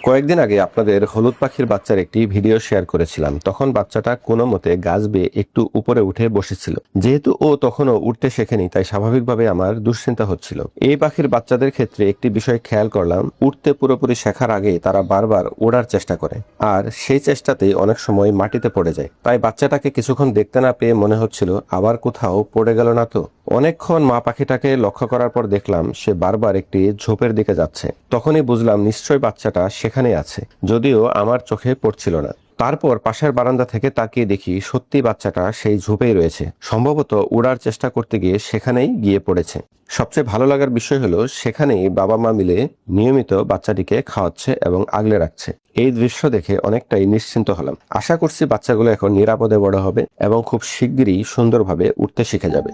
কয়েকদিন আগে আপনাদের হলুদ পাখির বাচ্চার একটি ভিডিও শেয়ার করেছিলাম। তখন বাচ্চাটা কোনো মতে গাছ বেয়ে একটু উপরে উঠে বসেছিল। যেহেতু ও তখনও উঠতে শেখেনি, তাই স্বাভাবিকভাবে আমার দুশ্চিন্তা হচ্ছিল। এই পাখির বাচ্চাদের ক্ষেত্রে একটি বিষয় খেয়াল করলাম, উঠতে পুরোপুরি শেখার আগে তারা বারবার ওড়ার চেষ্টা করে, আর সেই চেষ্টাতেই অনেক সময় মাটিতে পড়ে যায়। তাই বাচ্চাটাকে কিছুক্ষণ দেখতে না পেয়ে মনে হচ্ছিল আবার কোথাও পড়ে গেল না তো। অনেকক্ষণ মা পাখিটাকে লক্ষ্য করার পর দেখলাম সে বারবার একটি ঝোপের দিকে যাচ্ছে। তখনই বুঝলাম নিশ্চয়ই বাচ্চাটা সেখানেই আছে, যদিও আমার চোখে পড়ছিল না। তারপর পাশের বারান্দা থেকে তাকিয়ে দেখি সত্যি বাচ্চাটা সেই ঝোপেই রয়েছে। সম্ভবত উড়ার চেষ্টা করতে গিয়ে সেখানেই গিয়ে পড়েছে। সবচেয়ে ভালো লাগার বিষয় হলো সেখানেই বাবা মা মিলে নিয়মিত বাচ্চাটিকে খাওয়াচ্ছে এবং আগলে রাখছে। এই দৃশ্য দেখে অনেকটাই নিশ্চিন্ত হলাম। আশা করছি বাচ্চাগুলো এখন নিরাপদে বড় হবে এবং খুব শিগগিরই সুন্দরভাবে উঠতে শিখে যাবে।